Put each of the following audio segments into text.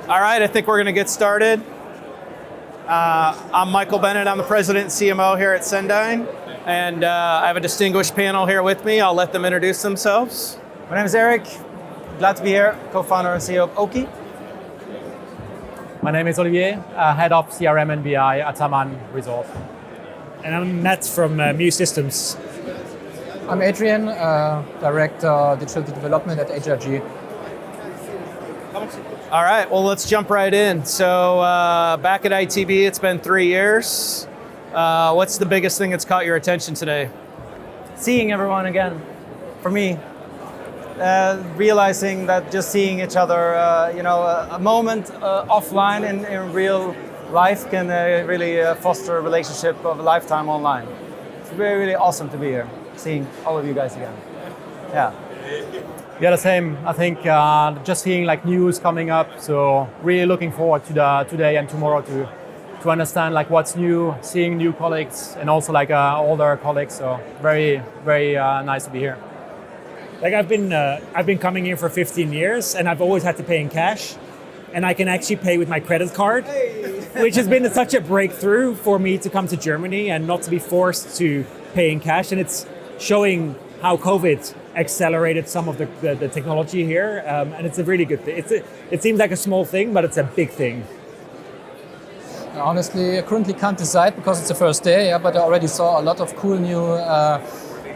All right, I think we're going to get started. I'm Michael Bennett. I'm the president and CMO here at Sendine. And I have a distinguished panel here with me. I'll let them introduce themselves. My name is Eric. Glad to be here, co-founder and CEO of Oki. My name is Olivier, head of CRM and BI at Taman Resort. And I'm Matt from Muse Systems. I'm Adrian, Director Digital Development at HRG. All right, well, let's jump right in. So back at ITB, it's been 3 years. What's the biggest thing that's caught your attention today? Seeing everyone again, for me. Realizing that just seeing each other, a moment offline in real life can really foster a relationship of a lifetime online. It's really, really awesome to be here, seeing all of you guys again. Yeah. Yeah, the same. I think just seeing like news coming up, so really looking forward to today and tomorrow to understand like what's new, seeing new colleagues and also like older colleagues. So very, very nice to be here. Like I've been coming here for 15 years and I've always had to pay in cash, and I can actually pay with my credit card, which has been such a breakthrough for me to come to Germany and not to be forced to pay in cash. And it's showing how COVID accelerated some of the technology here, and it's a really good thing. It seems like a small thing, but it's a big thing. Honestly, I currently can't decide because it's the first day, but I already saw a lot of cool new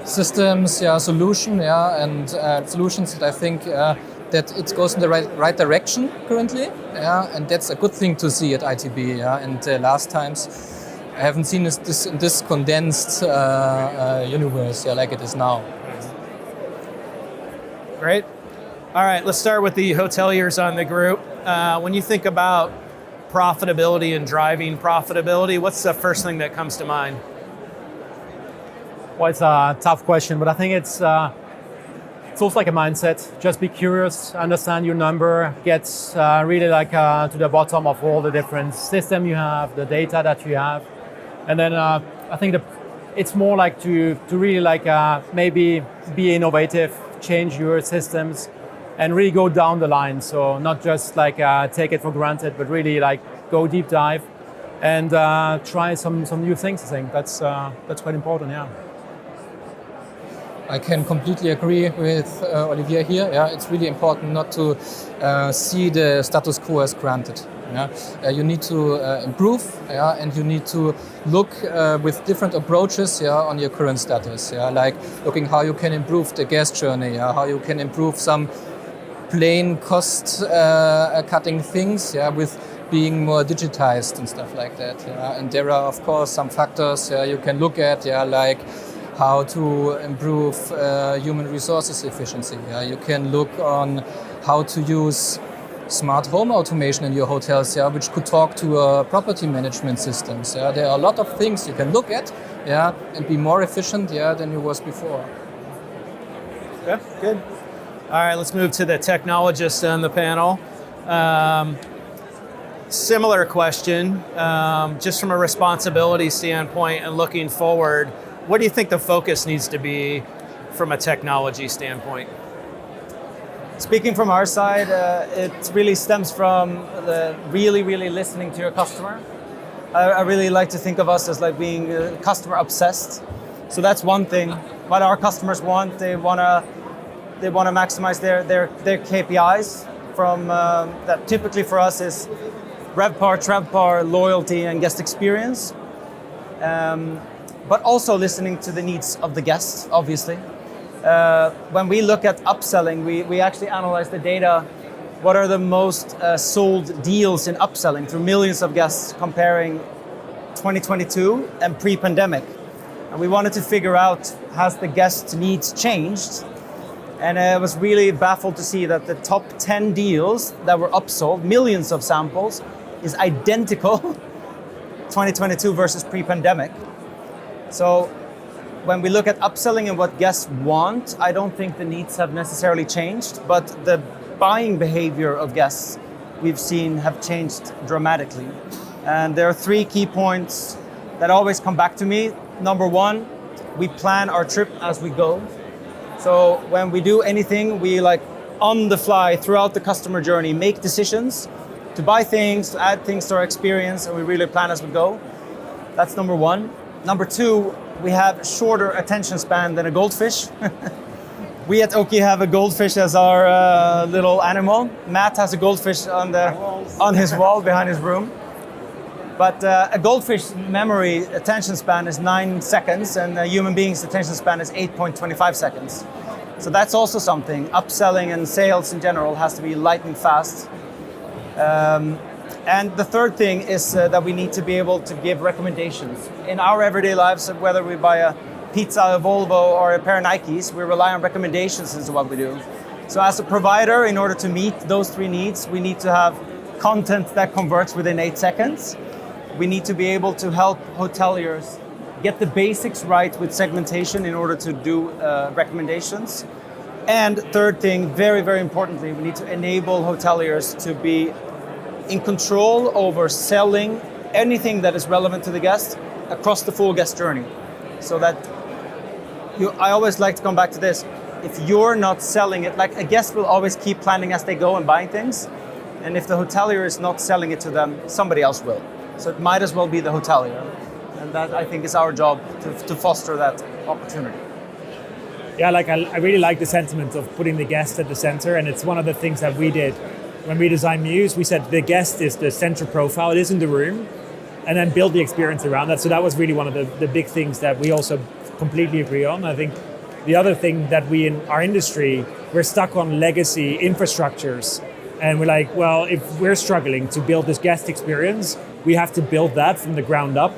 systems, solutions that I think that it goes in the right direction currently, and that's a good thing to see at ITB. And last times I haven't seen this condensed universe like it is now. Great. All right, let's start with the hoteliers on the group. When you think about profitability and driving profitability, what's the first thing that comes to mind? Well, it's a tough question, but I think it's also like a mindset. Just be curious, understand your number, get really like to the bottom of all the different systems you have, the data that you have, and then I think it's more like to really like maybe be innovative, change your systems, and really go down the line. So not just like take it for granted, but really like go deep dive and try some new things. I think that's quite important. Yeah. I can completely agree with Olivier here. It's really important not to see the status quo as granted. You need to improve, and you need to look with different approaches on your current status. Like looking how you can improve the guest journey, how you can improve some plain cost cutting things with being more digitized and stuff like that. And there are of course some factors you can look at, like how to improve human resources efficiency. You can look on how to use smart home automation in your hotels, which could talk to property management systems. There are a lot of things you can look at, and be more efficient, than you was before. Okay, good. All right, let's move to the technologists on the panel. Similar question, just from a responsibility standpoint and looking forward, what do you think the focus needs to be from a technology standpoint? Speaking from our side, it really stems from the really, really listening to your customer. I really like to think of us as like being customer obsessed. So that's one thing. What our customers want, they want to maximize their KPIs from that typically for us is RevPAR, TrevPAR, loyalty, and guest experience. But also listening to the needs of the guests, obviously. When we look at upselling, we actually analyze the data. What are the most sold deals in upselling through millions of guests comparing 2022 and pre-pandemic? And we wanted to figure out, has the guest needs changed? And I was really baffled to see that the top 10 deals that were upsold, millions of samples, is identical 2022 versus pre-pandemic. So when we look at upselling and what guests want, I don't think the needs have necessarily changed, but the buying behavior of guests we've seen have changed dramatically. And there are 3 key points that always come back to me. Number 1, we plan our trip as we go. So when we do anything, we like on the fly throughout the customer journey, make decisions to buy things, to add things to our experience, and we really plan as we go. That's number one. Number two, we have shorter attention span than a goldfish. We at Oki have a goldfish as our little animal. Matt has a goldfish on his wall behind his room. But a goldfish memory attention span is 9 seconds, and a human being's attention span is 8.25 seconds. So that's also something. Upselling and sales in general has to be lightning fast. And the third thing is that we need to be able to give recommendations. In our everyday lives, whether we buy a pizza, a Volvo, or a pair of Nikes, we rely on recommendations into what we do. So as a provider, in order to meet those three needs, we need to have content that converts within 8 seconds. We need to be able to help hoteliers get the basics right with segmentation in order to do recommendations. And third thing, very, very importantly, we need to enable hoteliers to be in control over selling anything that is relevant to the guest across the full guest journey. So that I always like to come back to this. If you're not selling it, like a guest will always keep planning as they go and buying things. And if the hotelier is not selling it to them, somebody else will. So it might as well be the hotelier. And that, I think, is our job to foster that opportunity. Yeah, I really like the sentiment of putting the guest at the center, and it's one of the things that we did when we designed Muse. We said the guest is the central profile, it is in the room, and then build the experience around that. So that was really one of the big things that we also completely agree on. I think the other thing that we in our industry, we're stuck on legacy infrastructures, and we're like, well, if we're struggling to build this guest experience, we have to build that from the ground up.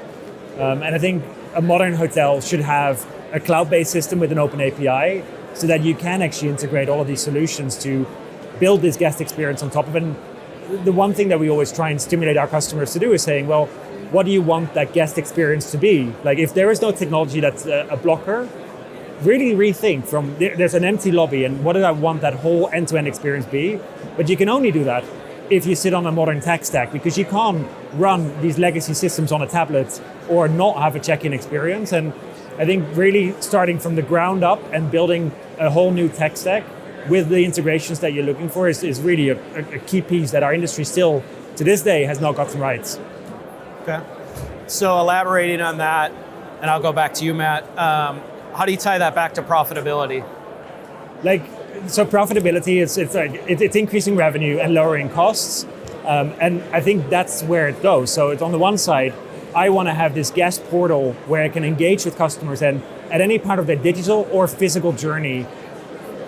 And I think a modern hotel should have a cloud-based system with an open API so that you can actually integrate all of these solutions to build this guest experience on top of it. And the one thing that we always try and stimulate our customers to do is saying, well, what do you want that guest experience to be? Like, if there is no technology that's a blocker, really rethink from there's an empty lobby and what do I want that whole end-to-end experience be? But you can only do that if you sit on a modern tech stack, because you can't run these legacy systems on a tablet or not have a check-in experience. And I think really starting from the ground up and building a whole new tech stack with the integrations that you're looking for is really a key piece that our industry still, to this day, has not gotten right. Okay. So elaborating on that, and I'll go back to you, Matt, how do you tie that back to profitability? So profitability, it's increasing revenue and lowering costs. And I think that's where it goes. So it's on the one side, I want to have this guest portal where I can engage with customers and at any part of their digital or physical journey,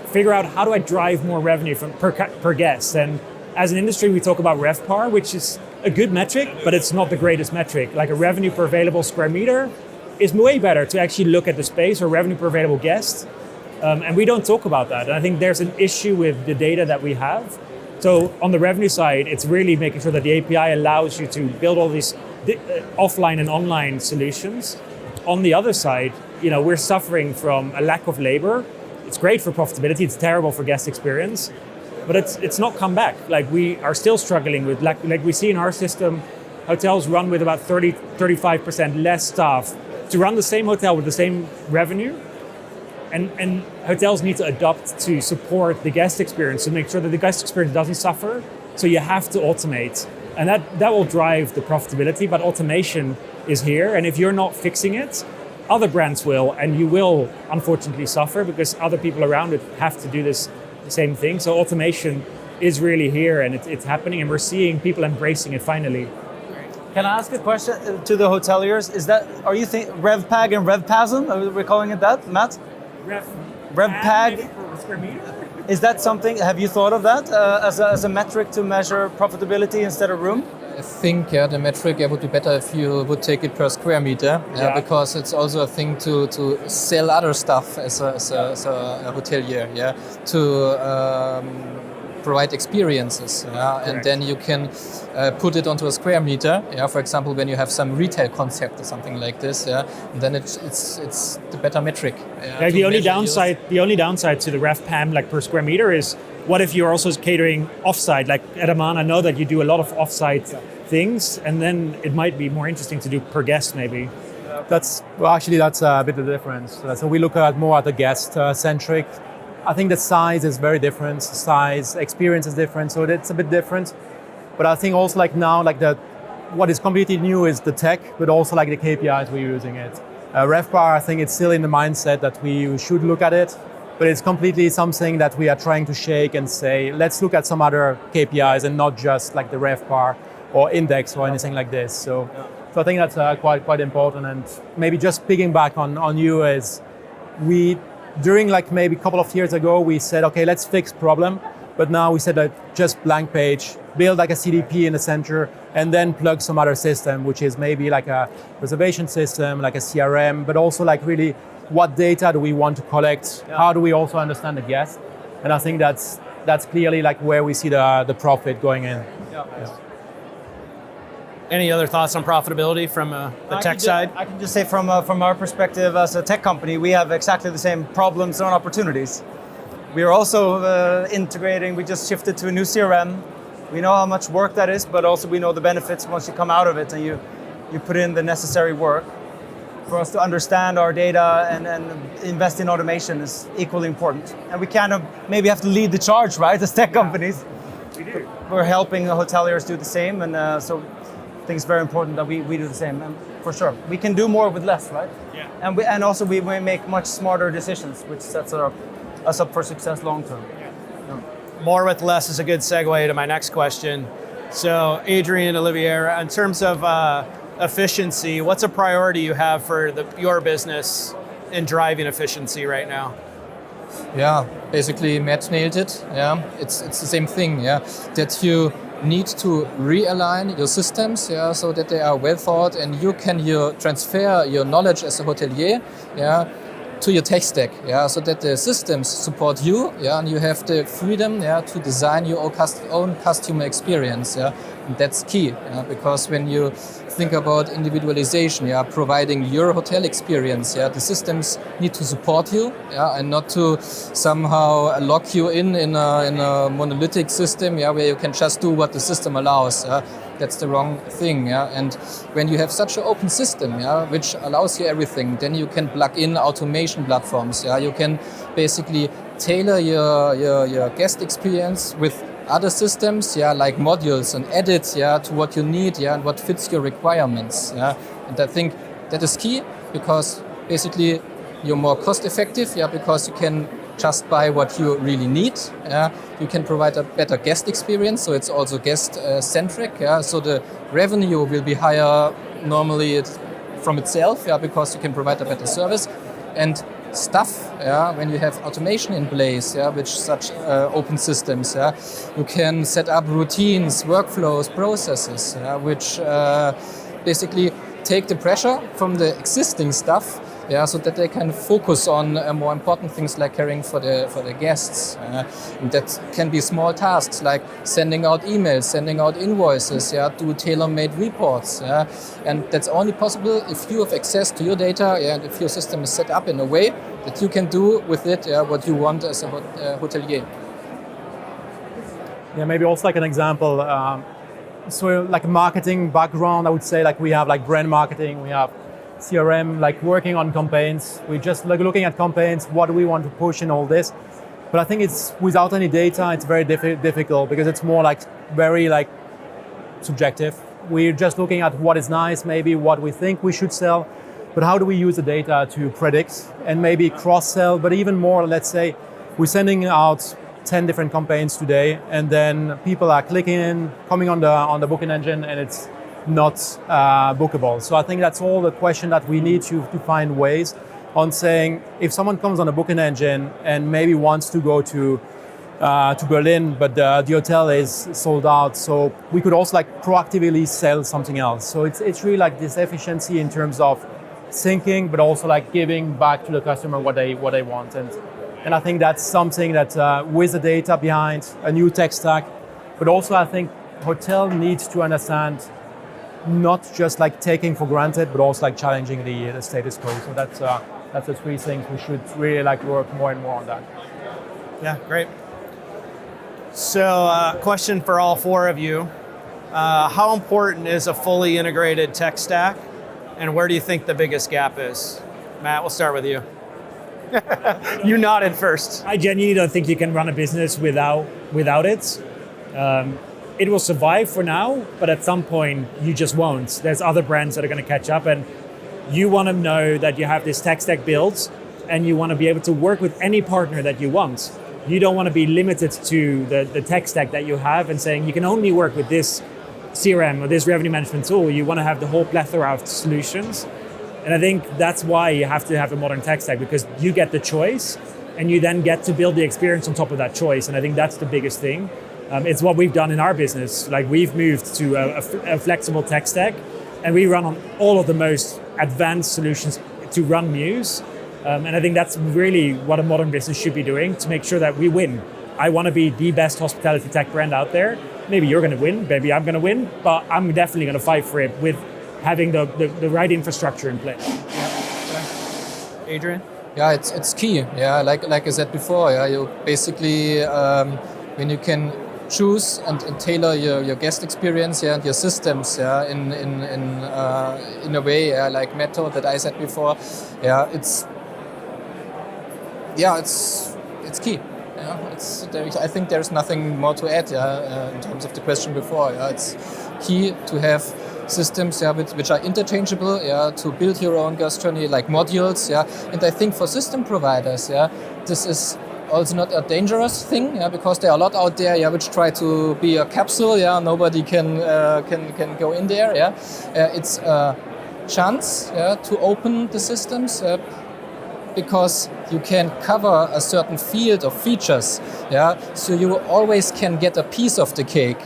figure out how do I drive more revenue from per guest. And as an industry, we talk about RevPAR, which is a good metric, but it's not the greatest metric. Like a revenue per available square meter is way better to actually look at the space, or revenue per available guest. And we don't talk about that. And I think there's an issue with the data that we have. So on the revenue side, it's really making sure that the API allows you to build all these offline and online solutions. On the other side, we're suffering from a lack of labor. It's great for profitability, it's terrible for guest experience, but it's not come back. Like, we are still struggling with, like we see in our system, hotels run with about 35% less staff to run the same hotel with the same revenue. And hotels need to adopt to support the guest experience to make sure that the guest experience doesn't suffer. So you have to automate. And that will drive the profitability, but automation is here. And if you're not fixing it, other brands will, and you will unfortunately suffer because other people around it have to do the same thing. So automation is really here, and it's happening, and we're seeing people embracing it finally. Can I ask a question to the hoteliers? Are you RevPAG and RevPASM? Are we calling it that, Matt? RevPAG per square meter? Is that something? Have you thought of that as a metric to measure profitability instead of room? I think the metric would be better if you would take it per square meter, because it's also a thing to sell other stuff as a hotelier, to provide experiences, and then you can put it onto a square meter. For example, when you have some retail concept or something like this, then it's the better metric. The only downside to the RevPAM, like per square meter, is what if you're also catering offsite? Like at Amman, I know that you do a lot of offsite things, and then it might be more interesting to do per guest maybe. That's a bit of the difference. So we look at more at the guest centric. I think the size is very different. Size, experience is different, so it's a bit different. But I think also like now, like what is completely new is the tech, but also like the KPIs we're using it. RevPAR, I think it's still in the mindset that we should look at it, but it's completely something that we are trying to shake and say, let's look at some other KPIs and not just like the RevPAR or index or anything like this. So I think that's quite important. And maybe just picking back on you is during like maybe a couple of years ago, we said, okay, let's fix problem. But now we said that just blank page, build like a CDP in the center, and then plug some other system, which is maybe like a reservation system, like a CRM, but also like really what data do we want to collect? Yeah. How do we also understand the guest? And I think that's clearly like where we see the profit going in. Yeah. Any other thoughts on profitability from the tech side? I can just say from our perspective as a tech company, we have exactly the same problems and opportunities. We are also integrating, we just shifted to a new CRM. We know how much work that is, but also we know the benefits once you come out of it and you put in the necessary work. For us to understand our data and invest in automation is equally important. And we kind of maybe have to lead the charge, right, as tech companies. We do. We're helping the hoteliers do the same, and so I think it's very important that we do the same, and for sure. We can do more with less, right? Yeah. And also we make much smarter decisions, which sets us up for success long term. Yeah. More with less is a good segue to my next question. So Adrian, Olivier, in terms of efficiency, what's a priority you have for your business in driving efficiency right now? Yeah, basically Matt nailed it. Yeah, it's the same thing. Yeah, that you need to realign your systems. Yeah, so that they are well thought, and you can transfer your knowledge as a hotelier. Yeah, to your tech stack. Yeah, so that the systems support you. Yeah, and you have the freedom. Yeah, to design your own customer experience. Yeah, and that's key. Yeah, because when you think about individualization, yeah, providing your hotel experience, yeah, the systems need to support you, yeah, and not to somehow lock you in a monolithic system, yeah, where you can just do what the system allows. That's the wrong thing, yeah. And when you have such an open system, yeah, which allows you everything, then you can plug in automation platforms. Yeah, you can basically tailor your guest experience with other systems, yeah, like modules and edits, yeah, to what you need, yeah, and what fits your requirements, yeah. And I think that is key because basically you're more cost effective, yeah, because you can just buy what you really need, yeah. You can provide a better guest experience, so it's also guest centric, yeah. So the revenue will be higher normally from itself, yeah, because you can provide a better service. And stuff, yeah, when you have automation in place, yeah, which such open systems, yeah, you can set up routines, workflows, processes, yeah, which basically take the pressure from the existing stuff, yeah, so that they can focus on more important things like caring for the guests. And that can be small tasks like sending out emails, sending out invoices, yeah, do tailor-made reports, yeah, and that's only possible if you have access to your data, yeah, and if your system is set up in a way that you can do with it, yeah, what you want as a hotelier. Yeah, maybe also like an example. So like a marketing background, I would say like we have like brand marketing, we have CRM, like working on campaigns. We're just like looking at campaigns, what do we want to push in all this? But I think it's without any data, it's very difficult because it's more like very like subjective. We're just looking at what is nice, maybe what we think we should sell, but how do we use the data to predict and maybe cross-sell, but even more, let's say, we're sending out 10 different campaigns today, and then people are clicking in, coming on the booking engine, and it's not bookable. So I think that's all the question that we need to find ways on saying, if someone comes on a booking engine and maybe wants to go to Berlin, but the hotel is sold out, so we could also like proactively sell something else. So it's really like this efficiency in terms of thinking, but also like giving back to the customer what they want. And I think that's something that with the data behind a new tech stack, but also I think hotel needs to understand not just like taking for granted, but also like challenging the status quo. So that's the three things we should really like work more and more on that. Yeah, great. So question for all four of you. How important is a fully integrated tech stack, and where do you think the biggest gap is? Matt, we'll start with you. You nodded first. I genuinely don't think you can run a business without it. it will survive for now, but at some point you just won't. There's other brands that are going to catch up, and you want to know that you have this tech stack built and you want to be able to work with any partner that you want. You don't want to be limited to the tech stack that you have and saying you can only work with this CRM or this revenue management tool. You want to have the whole plethora of solutions. And I think that's why you have to have a modern tech stack, because you get the choice and you then get to build the experience on top of that choice. And I think that's the biggest thing. It's what we've done in our business. Like, we've moved to a flexible tech stack, and we run on all of the most advanced solutions to run Muse. And I think that's really what a modern business should be doing to make sure that we win. I want to be the best hospitality tech brand out there. Maybe you're going to win, maybe I'm going to win, but I'm definitely going to fight for it with having the right infrastructure in place. Adrian? Yeah, it's key. Yeah, like I said before, yeah, you basically when you can choose and tailor your guest experience, yeah, and your systems, yeah, in a way, yeah, like Metto that I said before, yeah, it's key. Yeah, I think there's nothing more to add, yeah, in terms of the question before. Yeah, it's key to have systems, yeah, which are interchangeable, yeah, to build your own guest journey, like modules, yeah. And I think for system providers, yeah, this is also not a dangerous thing, yeah, because there are a lot out there, yeah, which try to be a capsule, yeah, nobody can go in there, yeah. It's a chance, yeah, to open the systems, because you can cover a certain field of features, yeah, so you always can get a piece of the cake.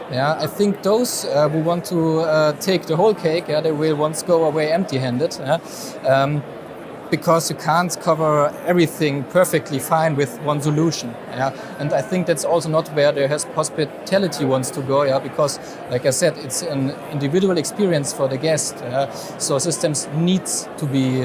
Yeah, I think those who want to take the whole cake, yeah, they will once go away empty-handed, yeah? Because you can't cover everything perfectly fine with one solution. Yeah? And I think that's also not where the hospitality wants to go, yeah? Because, like I said, it's an individual experience for the guest. Yeah? So systems need to be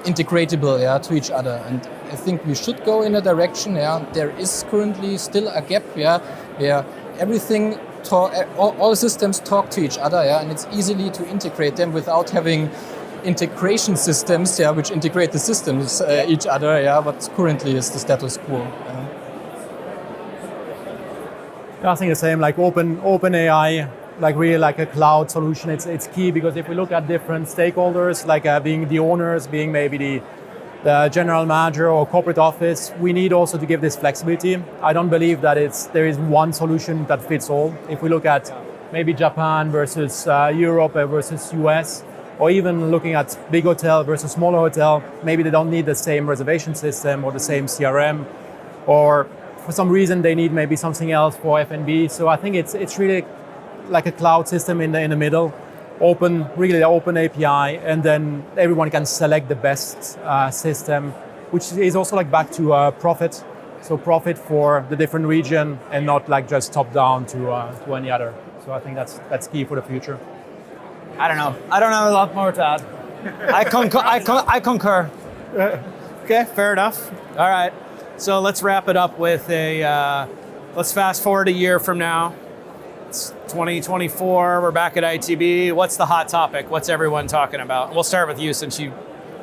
integratable, yeah, to each other. And I think we should go in a direction. Yeah, there is currently still a gap, yeah, where everything all systems talk to each other, yeah, and it's easily to integrate them without having integration systems, yeah, which integrate the systems each other, yeah. But currently is the status quo. Yeah, I think the same. Like open AI, like really like a cloud solution. It's key, because if we look at different stakeholders, like being the owners, being maybe the general manager or corporate office, we need also to give this flexibility. I don't believe that there is one solution that fits all. If we look at maybe Japan versus Europe versus US, or even looking at big hotel versus smaller hotel, maybe they don't need the same reservation system or the same CRM, or for some reason they need maybe something else for F&B. So I think it's really like a cloud system in the middle, really open API, and then everyone can select the best system, which is also like back to profit. So profit for the different region and not like just top down to any other. So I think that's key for the future. I don't know. I don't have a lot more to add. I concur. Okay, fair enough. All right, so let's wrap it up with let's fast forward a year from now. It's 2024, we're back at ITB. What's the hot topic? What's everyone talking about? We'll start with you, since you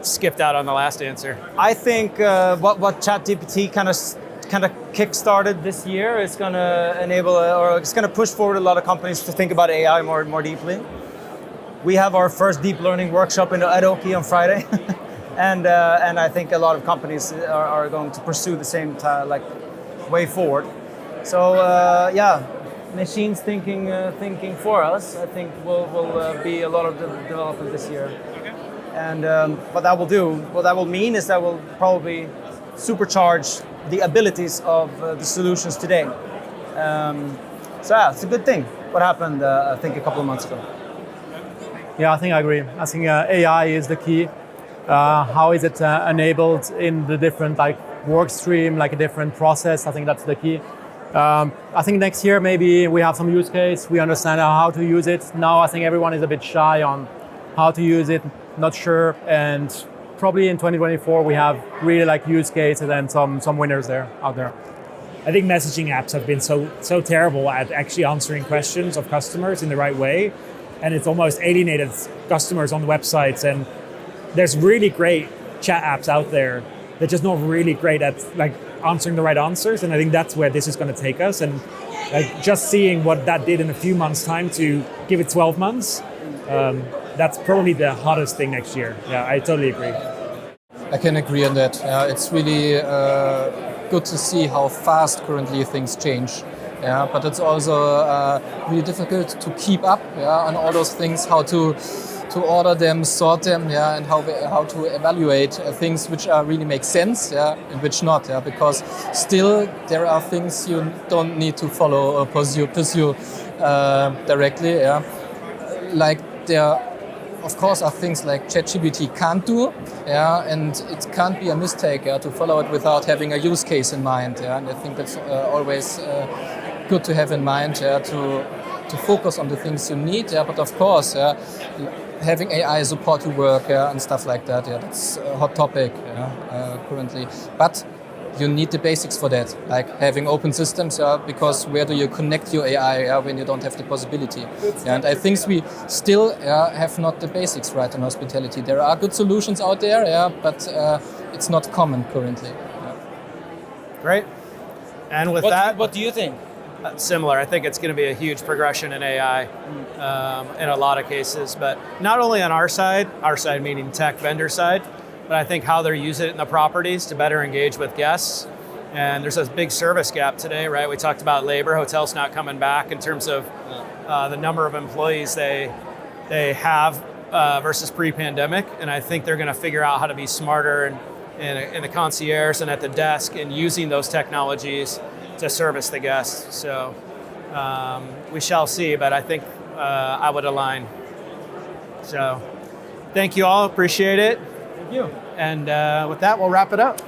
skipped out on the last answer. I think what ChatGPT kind of kick-started this year is going to enable, or it's going to push forward a lot of companies to think about AI more deeply. We have our first deep learning workshop at Oki on Friday, and I think a lot of companies are going to pursue the same way forward. So yeah, machines thinking for us, I think will be a lot of development this year. And what that will mean is that will probably supercharge the abilities of the solutions today. So yeah, it's a good thing. What happened, I think, a couple of months ago. Yeah, I think I agree. I think AI is the key. How is it enabled in the different work stream, like a different process? I think that's the key. I think next year maybe we have some use case. We understand how to use it. Now I think everyone is a bit shy on how to use it, not sure. And probably in 2024 we have really use cases and some winners out there. I think messaging apps have been so terrible at actually answering questions of customers in the right way. And it's almost alienated customers on the websites. And there's really great chat apps out there. They're just not really great at answering the right answers. And I think that's where this is going to take us. And Like just seeing what that did in a few months' time to give it 12 months, that's probably the hottest thing next year. Yeah, I totally agree. I can agree on that. It's really good to see how fast currently things change. Yeah, but it's also really difficult to keep up on all those things, how to order them, sort them, and how to evaluate things which really make sense, and which not, because still there are things you don't need to follow or pursue directly, like there. Of course, are things like ChatGPT can't do, and it can't be a mistake to follow it without having a use case in mind. And I think that's always good to have in mind to focus on the things you need. But of course, having AI support your work and stuff like that. That's a hot topic currently. But you need the basics for that, like having open systems, because where do you connect your AI when you don't have the possibility? And I think we still have not the basics right in hospitality. There are good solutions out there, but it's not common currently. Great. And with What do you think? similar. I think it's going to be a huge progression in AI in a lot of cases, but not only on our side meaning tech vendor side, but I think how they're using it in the properties to better engage with guests. And there's a big service gap today, right? We talked about labor, hotels not coming back in terms of the number of employees they have versus pre-pandemic. And I think they're going to figure out how to be smarter in the concierge and at the desk and using those technologies to service the guests. So we shall see, but I think I would align. So thank you all, appreciate it. Thank you. And with that, we'll wrap it up.